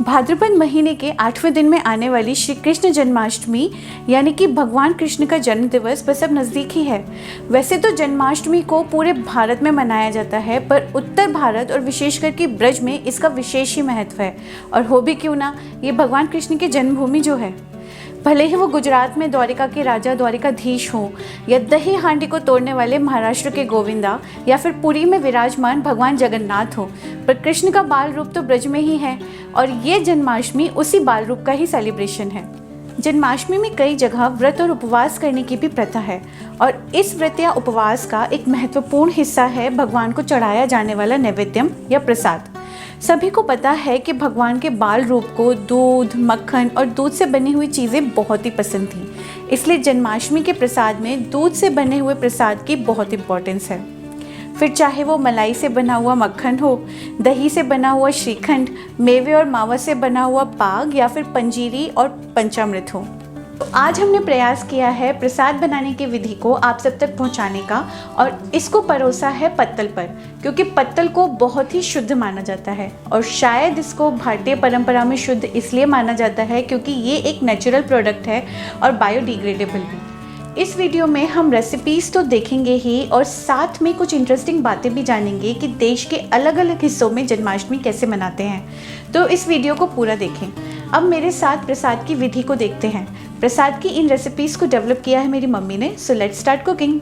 भाद्रपद महीने के 8वें दिन में आने वाली श्री कृष्ण जन्माष्टमी यानी कि भगवान कृष्ण का जन्म दिवस बस अब नज़दीक ही है। वैसे तो जन्माष्टमी को पूरे भारत में मनाया जाता है, पर उत्तर भारत और विशेषकर कि ब्रज में इसका विशेष ही महत्व है। और हो भी क्यों ना, ये भगवान कृष्ण की जन्मभूमि जो है, भले ही वो गुजरात में द्वारिका के राजा द्वारिकाधीश हों, या दही हांडी को तोड़ने वाले महाराष्ट्र के गोविंदा, या फिर पुरी में विराजमान भगवान जगन्नाथ हो, पर कृष्ण का बाल रूप तो ब्रज में ही है। और ये जन्माष्टमी उसी बाल रूप का ही सेलिब्रेशन है। जन्माष्टमी में कई जगह व्रत और उपवास करने की भी प्रथा है, और इस व्रत या उपवास का एक महत्वपूर्ण हिस्सा है भगवान को चढ़ाया जाने वाला नैवेद्यम या प्रसाद। सभी को पता है कि भगवान के बाल रूप को दूध, मक्खन और दूध से बनी हुई चीज़ें बहुत ही पसंद थीं, इसलिए जन्माष्टमी के प्रसाद में दूध से बने हुए प्रसाद की बहुत इंपॉर्टेंस है। फिर चाहे वो मलाई से बना हुआ मक्खन हो, दही से बना हुआ श्रीखंड, मेवे और मावा से बना हुआ पाग, या फिर पंजीरी और पंचामृत हो। तो आज हमने प्रयास किया है प्रसाद बनाने की विधि को आप सब तक पहुंचाने का, और इसको परोसा है पत्तल पर, क्योंकि पत्तल को बहुत ही शुद्ध माना जाता है। और शायद इसको भारतीय परंपरा में शुद्ध इसलिए माना जाता है क्योंकि ये एक नेचुरल प्रोडक्ट है और बायोडिग्रेडेबल भी। इस वीडियो में हम रेसिपीज़ तो देखेंगे ही, और साथ में कुछ इंटरेस्टिंग बातें भी जानेंगे कि देश के अलग अलग हिस्सों में जन्माष्टमी कैसे मनाते हैं। तो इस वीडियो को पूरा देखें। अब मेरे साथ प्रसाद की विधि को देखते हैं। प्रसाद की इन रेसिपीज़ को डेवलप किया है मेरी मम्मी ने। So let's start cooking.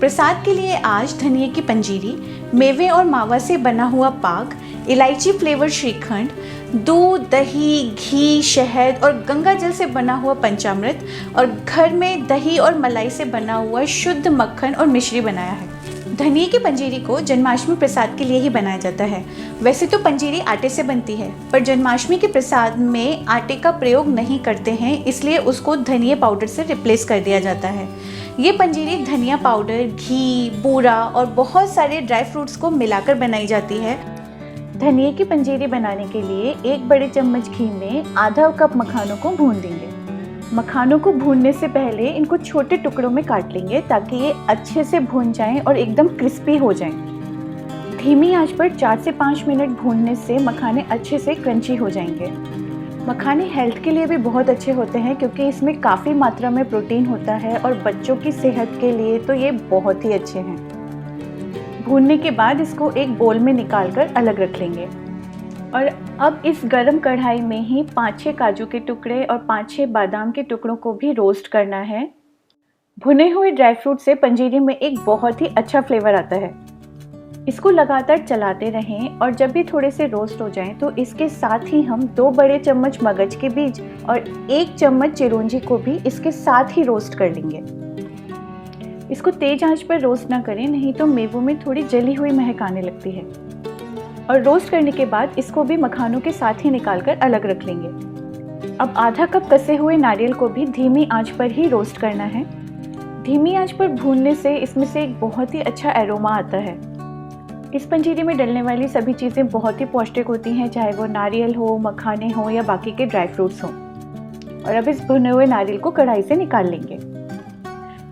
प्रसाद के लिए आज धनिये की पंजीरी, मेवे और मावा से बना हुआ पाक, इलायची फ्लेवर श्रीखंड, दूध, दही, घी, शहद और गंगा जल से बना हुआ पंचामृत, और घर में दही और मलाई से बना हुआ शुद्ध मक्खन और मिश्री बनाया है। धनिये की पंजीरी को जन्माष्टमी प्रसाद के लिए ही बनाया जाता है। वैसे तो पंजीरी आटे से बनती है, पर जन्माष्टमी के प्रसाद में आटे का प्रयोग नहीं करते हैं, इसलिए उसको धनिया पाउडर से रिप्लेस कर दिया जाता है। ये पंजीरी धनिया पाउडर, घी, बूरा और बहुत सारे ड्राई फ्रूट्स को मिलाकर बनाई जाती है। धनिये की पंजीरी बनाने के लिए 1 बड़े चम्मच घी में आधा कप मखानों को भून देंगे। मखानों को भूनने से पहले इनको छोटे टुकड़ों में काट लेंगे ताकि ये अच्छे से भून जाएं और एकदम क्रिस्पी हो जाएं। धीमी आंच पर 4 से 5 मिनट भूनने से मखाने अच्छे से क्रंची हो जाएंगे। मखाने हेल्थ के लिए भी बहुत अच्छे होते हैं क्योंकि इसमें काफ़ी मात्रा में प्रोटीन होता है, और बच्चों की सेहत के लिए तो ये बहुत ही अच्छे हैं। भूनने के बाद इसको एक बोल में निकालकर अलग रख लेंगे। और अब इस गरम कढ़ाई में ही 5-6 काजू के टुकड़े और 5-6 बादाम के टुकड़ों को भी रोस्ट करना है। भुने हुए ड्राई फ्रूट से पंजीरी में एक बहुत ही अच्छा फ्लेवर आता है। इसको लगातार चलाते रहें, और जब भी थोड़े से रोस्ट हो जाएं तो इसके साथ ही हम 2 बड़े चम्मच मगज के बीज और 1 चम्मच चिरौंजी को भी इसके साथ ही रोस्ट कर लेंगे। इसको तेज आंच पर रोस्ट ना करें, नहीं तो मेवों में थोड़ी जली हुई महक आने लगती है। और रोस्ट करने के बाद इसको भी मखानों के साथ ही निकालकर अलग रख लेंगे। अब आधा कप कसे हुए नारियल को भी धीमी आंच पर ही रोस्ट करना है। धीमी आंच पर भूनने से इसमें से एक बहुत ही अच्छा एरोमा आता है। इस पंजीरी में डलने वाली सभी चीज़ें बहुत ही पौष्टिक होती हैं, चाहे वो नारियल हो, मखाने हो या बाकी के ड्राई फ्रूट्स हों। और अब इस भुने हुए नारियल को कढ़ाई से निकाल लेंगे।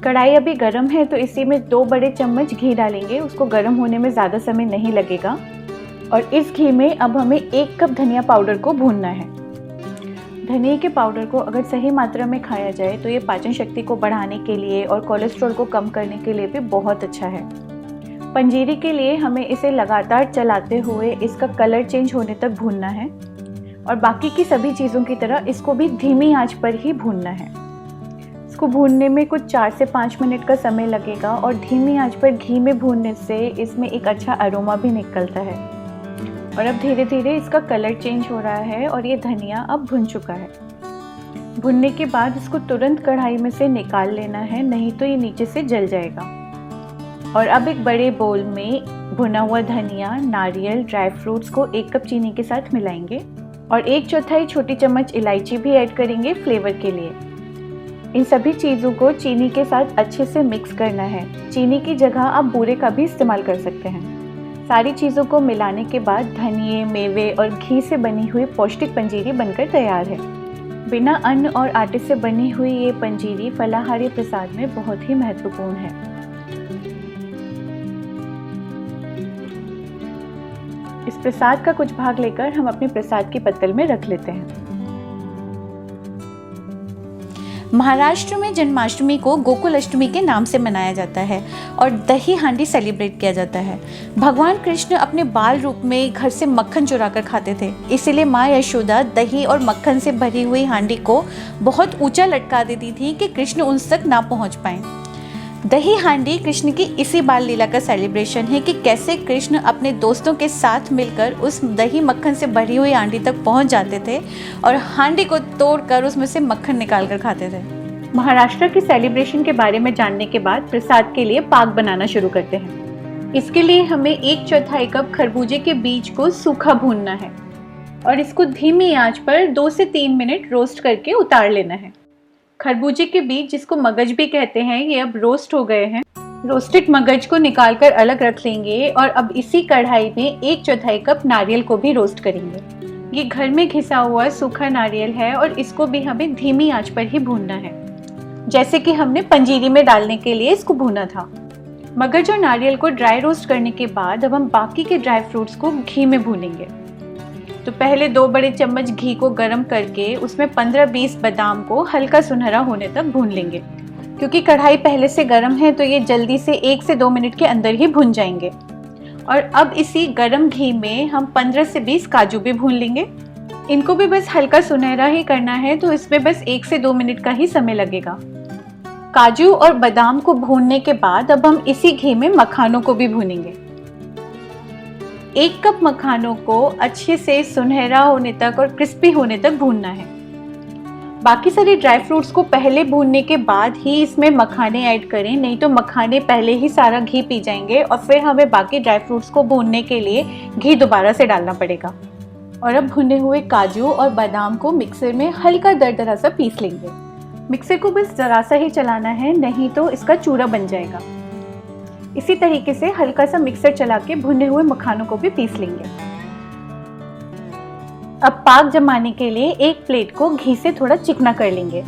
कढ़ाई अभी गर्म है तो इसी में 2 बड़े चम्मच घी डालेंगे। उसको गर्म होने में ज़्यादा समय नहीं लगेगा। और इस घी में अब हमें 1 कप धनिया पाउडर को भूनना है। धनिया के पाउडर को अगर सही मात्रा में खाया जाए तो ये पाचन शक्ति को बढ़ाने के लिए और कोलेस्ट्रॉल को कम करने के लिए भी बहुत अच्छा है। पंजीरी के लिए हमें इसे लगातार चलाते हुए इसका कलर चेंज होने तक भूनना है, और बाकी की सभी चीज़ों की तरह इसको भी धीमी आंच पर ही भूनना है। इसको भूनने में कुछ 4 से 5 मिनट का समय लगेगा, और धीमी आंच पर घी में भूनने से इसमें एक अच्छा अरोमा भी निकलता है। और अब धीरे धीरे इसका कलर चेंज हो रहा है और ये धनिया अब भुन चुका है। भुनने के बाद इसको तुरंत कढ़ाई में से निकाल लेना है, नहीं तो ये नीचे से जल जाएगा। और अब एक बड़े बोल में भुना हुआ धनिया, नारियल, ड्राई फ्रूट्स को 1 कप चीनी के साथ मिलाएंगे, और 1/4 छोटी चम्मच इलायची भी ऐड करेंगे फ्लेवर के लिए। इन सभी चीज़ों को चीनी के साथ अच्छे से मिक्स करना है। चीनी की जगह आप बूरे का भी इस्तेमाल कर सकते हैं। सारी चीज़ों को मिलाने के बाद धनिये, मेवे और घी से बनी हुई पौष्टिक पंजीरी बनकर तैयार है। बिना अन्न और आटे से बनी हुई ये पंजीरी फलाहारी प्रसाद में बहुत ही महत्वपूर्ण है। इस प्रसाद का कुछ भाग लेकर हम अपने प्रसाद की पत्तल में रख लेते हैं। महाराष्ट्र में जन्माष्टमी को गोकुल अष्टमी के नाम से मनाया जाता है और दही हांडी सेलिब्रेट किया जाता है। भगवान कृष्ण अपने बाल रूप में घर से मक्खन चुरा कर खाते थे, इसीलिए माँ यशोदा दही और मक्खन से भरी हुई हांडी को बहुत ऊंचा लटका देती थी कि कृष्ण उन तक ना पहुँच पाएं। दही हांडी कृष्ण की इसी बाल लीला का सेलिब्रेशन है कि कैसे कृष्ण अपने दोस्तों के साथ मिलकर उस दही मक्खन से भरी हुई हांडी तक पहुंच जाते थे और हांडी को तोड़कर उसमें से मक्खन निकाल कर खाते थे। महाराष्ट्र की सेलिब्रेशन के बारे में जानने के बाद प्रसाद के लिए पाक बनाना शुरू करते हैं। इसके लिए हमें 1/4 कप खरबूजे के बीज को सूखा भूनना है और इसको धीमी आंच पर 2 से 3 मिनट रोस्ट करके उतार लेना है। खरबूजे के बीज, जिसको मगज भी कहते हैं, ये अब रोस्ट हो गए हैं। रोस्टेड मगज को निकालकर अलग रख लेंगे और अब इसी कढ़ाई में 1/4 कप नारियल को भी रोस्ट करेंगे। ये घर में घिसा हुआ सूखा नारियल है और इसको भी हमें धीमी आंच पर ही भूनना है, जैसे कि हमने पंजीरी में डालने के लिए इसको भूना था। मगज और नारियल को ड्राई रोस्ट करने के बाद अब हम बाकी के ड्राई फ्रूट्स को घी में भूनेंगे। तो पहले 2 बड़े चम्मच घी को गर्म करके उसमें 15-20 बादाम को हल्का सुनहरा होने तक भून लेंगे। क्योंकि कढ़ाई पहले से गर्म है तो ये जल्दी से 1 से 2 मिनट के अंदर ही भुन जाएंगे। और अब इसी गर्म घी में हम 15 से 20 काजू भी भून लेंगे। इनको भी बस हल्का सुनहरा ही करना है, तो इसमें बस 1 से 2 मिनट का ही समय लगेगा। काजू और बादाम को भूनने के बाद अब हम इसी घी में मखानों को भी भूनेंगे। 1 कप मखानों को अच्छे से सुनहरा होने तक और क्रिस्पी होने तक भूनना है। बाकी सारे ड्राई फ्रूट्स को पहले भूनने के बाद ही इसमें मखाने ऐड करें, नहीं तो मखाने पहले ही सारा घी पी जाएंगे और फिर हमें बाकी ड्राई फ्रूट्स को भूनने के लिए घी दोबारा से डालना पड़ेगा। और अब भुने हुए काजू और बादाम को मिक्सर में हल्का दरदरा सा पीस लेंगे। मिक्सर को बस जरा सा ही चलाना है, नहीं तो इसका चूरा बन जाएगा। इसी तरीके से हल्का सा मिक्सर चला के भुने हुए मखानों को भी पीस लेंगे। अब पाक जमाने के लिए एक प्लेट को घी से थोड़ा चिकना कर लेंगे।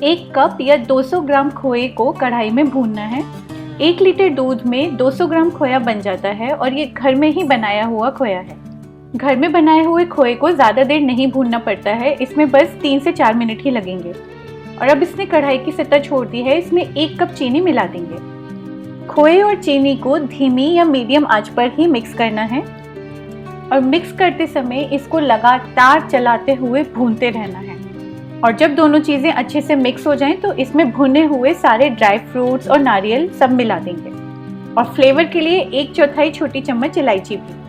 1 कप या 200 ग्राम खोए को कढ़ाई में भूनना है। 1 लीटर दूध में 200 ग्राम खोया बन जाता है और ये घर में ही बनाया हुआ खोया है। घर में बनाए हुए खोए को ज़्यादा देर नहीं भूनना पड़ता है, इसमें बस 3 से 4 मिनट ही लगेंगे। और अब इसने कढ़ाई की सतह छोड़ दी है, इसमें 1 कप चीनी मिला देंगे। खोए और चीनी को धीमी या मीडियम आंच पर ही मिक्स करना है और मिक्स करते समय इसको लगातार चलाते हुए भूनते रहना है। और जब दोनों चीज़ें अच्छे से मिक्स हो जाएं तो इसमें भुने हुए सारे ड्राई फ्रूट्स और नारियल सब मिला देंगे और फ्लेवर के लिए 1/4 छोटी चम्मच इलायची भी।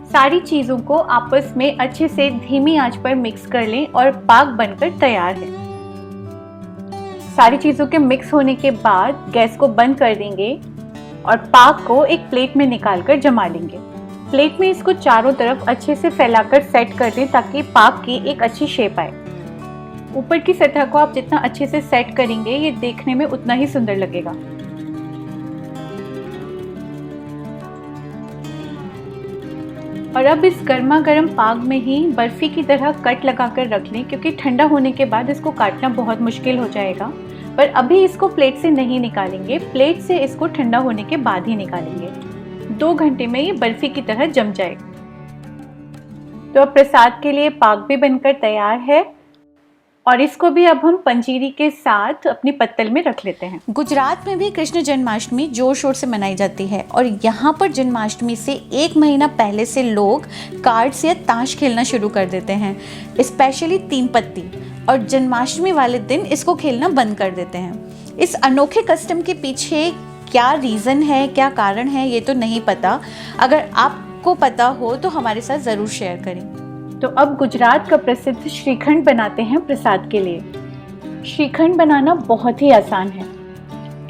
सारी चीज़ों को आपस में अच्छे से धीमी आंच पर मिक्स कर लें और पाक बनकर तैयार है। सारी चीज़ों के मिक्स होने के बाद गैस को बंद कर देंगे और पाक को एक प्लेट में निकालकर जमा लेंगे। प्लेट में इसको चारों तरफ अच्छे से फैलाकर सेट कर दें ताकि पाक की एक अच्छी शेप आए। ऊपर की सतह को आप जितना अच्छे से सेट करेंगे ये देखने में उतना ही सुंदर लगेगा। और अब इस गर्मा गर्म पाक में ही बर्फी की तरह कट लगाकर रख लें, क्योंकि ठंडा होने के बाद इसको काटना बहुत मुश्किल हो जाएगा। पर अभी इसको प्लेट से नहीं निकालेंगे, प्लेट से इसको ठंडा होने के बाद ही निकालेंगे। 2 घंटे में ये बर्फी की तरह जम जाएगा। तो अब प्रसाद के लिए पाक भी बनकर तैयार है और इसको भी अब हम पंजीरी के साथ अपनी पत्तल में रख लेते हैं। गुजरात में भी कृष्ण जन्माष्टमी जोर शोर से मनाई जाती है और यहाँ पर जन्माष्टमी से 1 महीना पहले से लोग कार्ड्स या ताश खेलना शुरू कर देते हैं, स्पेशली 3 पत्ती, और जन्माष्टमी वाले दिन इसको खेलना बंद कर देते हैं। इस अनोखे कस्टम के पीछे क्या रीज़न है, क्या कारण है, ये तो नहीं पता। अगर आपको पता हो तो हमारे साथ ज़रूर शेयर करें। तो अब गुजरात का प्रसिद्ध श्रीखंड बनाते हैं प्रसाद के लिए। श्रीखंड बनाना बहुत ही आसान है।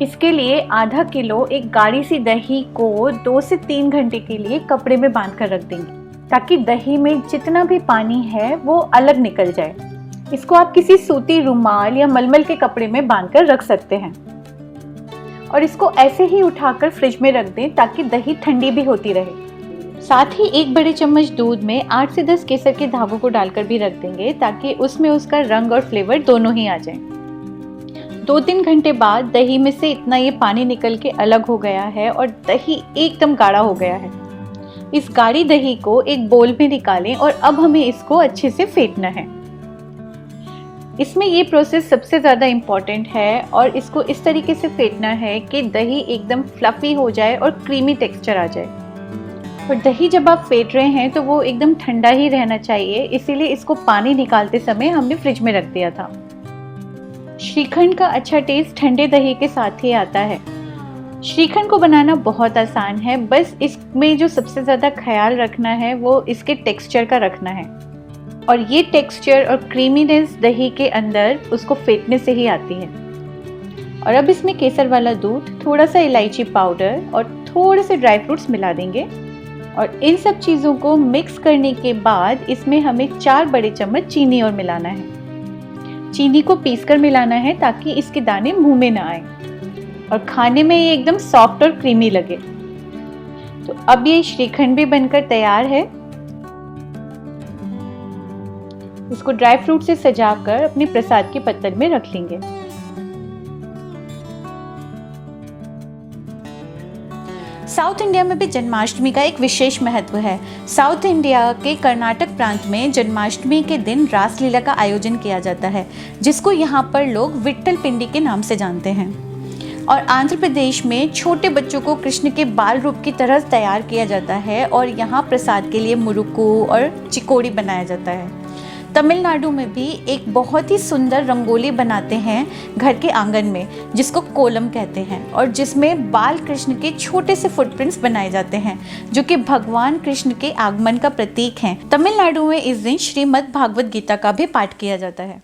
इसके लिए आधा किलो एक गाढ़ी सी दही को 2 से 3 घंटे के लिए कपड़े में बांध कर रख देंगे, ताकि दही में जितना भी पानी है वो अलग निकल जाए। इसको आप किसी सूती रुमाल या मलमल के कपड़े में बांध कर रख सकते हैं और इसको ऐसे ही उठाकर फ्रिज में रख दें ताकि दही ठंडी भी होती रहे। साथ ही 1 बड़े चम्मच दूध में 8 से 10 केसर के धागों को डालकर भी रख देंगे ताकि उसमें उसका रंग और फ्लेवर दोनों ही आ जाए। 2-3 घंटे बाद दही में से इतना ये पानी निकल के अलग हो गया है और दही एकदम गाढ़ा हो गया है। इस गाढ़ी दही को एक बोल में निकालें और अब हमें इसको अच्छे से फेंटना है। इसमें ये प्रोसेस सबसे ज़्यादा इम्पॉर्टेंट है और इसको इस तरीके से फेंटना है कि दही एकदम फ्लफ़ी हो जाए और क्रीमी टेक्सचर आ जाए। और दही जब आप फेंट रहे हैं तो वो एकदम ठंडा ही रहना चाहिए, इसीलिए इसको पानी निकालते समय हमने फ्रिज में रख दिया था। श्रीखंड का अच्छा टेस्ट ठंडे दही के साथ ही आता है। श्रीखंड को बनाना बहुत आसान है, बस इसमें जो सबसे ज़्यादा ख्याल रखना है वो इसके टेक्सचर का रखना है। और ये टेक्सचर और क्रीमीनेस दही के अंदर उसको फेंटने से ही आती है। और अब इसमें केसर वाला दूध, थोड़ा सा इलायची पाउडर और थोड़े से ड्राई फ्रूट्स मिला देंगे। और इन सब चीज़ों को मिक्स करने के बाद इसमें हमें 4 बड़े चम्मच चीनी और मिलाना है। चीनी को पीसकर मिलाना है ताकि इसके दाने मुंह में ना आए और खाने में ये एकदम सॉफ्ट और क्रीमी लगे। तो अब ये श्रीखंड भी बनकर तैयार है। इसको ड्राई फ्रूट से सजाकर अपने प्रसाद के पत्तल में रख लेंगे। साउथ इंडिया में भी जन्माष्टमी का एक विशेष महत्व है। साउथ इंडिया के कर्नाटक प्रांत में जन्माष्टमी के दिन रासलीला का आयोजन किया जाता है, जिसको यहाँ पर लोग विट्ठल पिंडी के नाम से जानते हैं। और आंध्र प्रदेश में छोटे बच्चों को कृष्ण के बाल रूप की तरह तैयार किया जाता है और यहाँ प्रसाद के लिए मुरुक्कू और चिकोड़ी बनाया जाता है। तमिलनाडु में भी एक बहुत ही सुंदर रंगोली बनाते हैं घर के आंगन में, जिसको कोलम कहते हैं, और जिसमें बाल कृष्ण के छोटे से फुटप्रिंट्स बनाए जाते हैं, जो कि भगवान कृष्ण के आगमन का प्रतीक हैं। तमिलनाडु में इस दिन श्रीमद् भागवत गीता का भी पाठ किया जाता है।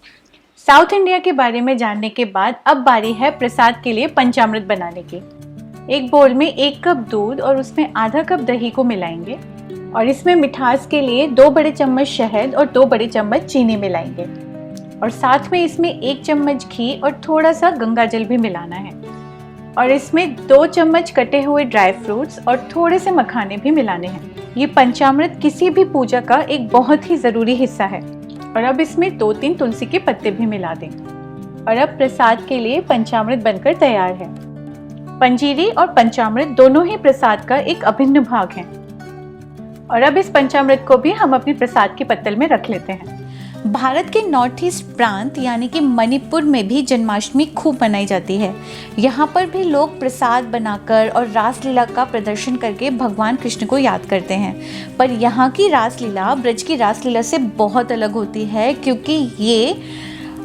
साउथ इंडिया के बारे में जानने के बाद अब बारी है प्रसाद के लिए पंचामृत बनाने की। एक बोल में 1 कप दूध और उसमें आधा कप दही को मिलाएंगे और इसमें मिठास के लिए 2 बड़े चम्मच शहद और 2 बड़े चम्मच चीनी मिलाएंगे। और साथ में इसमें 1 चम्मच घी और थोड़ा सा गंगा जल भी मिलाना है। और इसमें 2 चम्मच कटे हुए ड्राई फ्रूट्स और थोड़े से मखाने भी मिलाने हैं। ये पंचामृत किसी भी पूजा का एक बहुत ही ज़रूरी हिस्सा है। और अब इसमें 2-3 तुलसी के पत्ते भी मिला दें। और अब प्रसाद के लिए पंचामृत बनकर तैयार है। पंजीरी और पंचामृत दोनों ही प्रसाद का एक अभिन्न भाग हैं। और अब इस पंचामृत को भी हम अपनी प्रसाद के पत्तल में रख लेते हैं। भारत के नॉर्थ ईस्ट प्रांत यानी कि मणिपुर में भी जन्माष्टमी खूब मनाई जाती है। यहाँ पर भी लोग प्रसाद बनाकर और रासलीला का प्रदर्शन करके भगवान कृष्ण को याद करते हैं। पर यहाँ की रासलीला ब्रज की रासलीला से बहुत अलग होती है, क्योंकि ये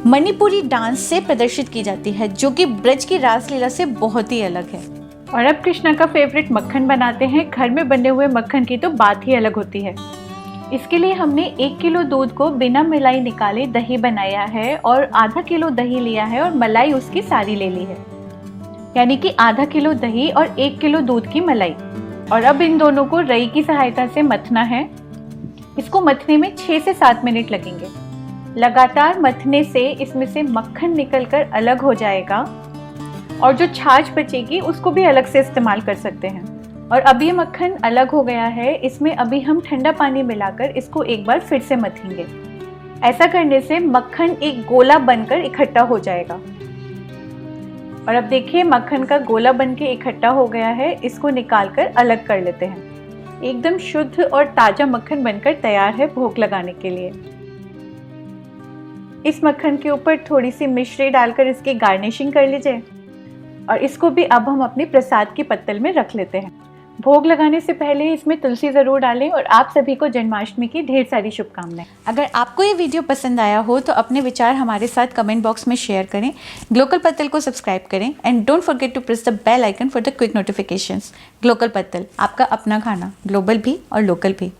मणिपुरी डांस से प्रदर्शित की जाती है, जो कि ब्रज की रासलीला से बहुत ही अलग है। और अब कृष्णा का फेवरेट मक्खन बनाते हैं। घर में बने हुए मक्खन की तो बात ही अलग होती है। इसके लिए हमने 1 किलो दूध को बिना मलाई निकाले दही बनाया है और आधा किलो दही लिया है और मलाई उसकी सारी ले ली है, यानी कि आधा किलो दही और 1 किलो दूध की मलाई। और अब इन दोनों को रई की सहायता से मथना है। इसको मथने में 6 से 7 मिनट लगेंगे। लगातार मथने से इसमें से मक्खन निकलकर अलग हो जाएगा और जो छाछ बचेगी उसको भी अलग से इस्तेमाल कर सकते हैं। और अब ये मक्खन अलग हो गया है। इसमें अभी हम ठंडा पानी मिलाकर इसको एक बार फिर से मथेंगे। ऐसा करने से मक्खन एक गोला बनकर इकट्ठा हो जाएगा। और अब देखिए मक्खन का गोला बनके इकट्ठा हो गया है। इसको निकालकर अलग कर लेते हैं। एकदम शुद्ध और ताज़ा मक्खन बनकर तैयार है भोग लगाने के लिए। इस मक्खन के ऊपर थोड़ी सी मिश्री डालकर इसकी गार्निशिंग कर लीजिए। और इसको भी अब हम अपने प्रसाद की पत्तल में रख लेते हैं। भोग लगाने से पहले इसमें तुलसी ज़रूर डालें। और आप सभी को जन्माष्टमी की ढेर सारी शुभकामनाएं। अगर आपको ये वीडियो पसंद आया हो तो अपने विचार हमारे साथ कमेंट बॉक्स में शेयर करें। ग्लोकल पत्तल को सब्सक्राइब करें and don't forget to press the bell icon for the quick notifications. Glocal Pattal, आपका अपना खाना, ग्लोबल भी और लोकल भी।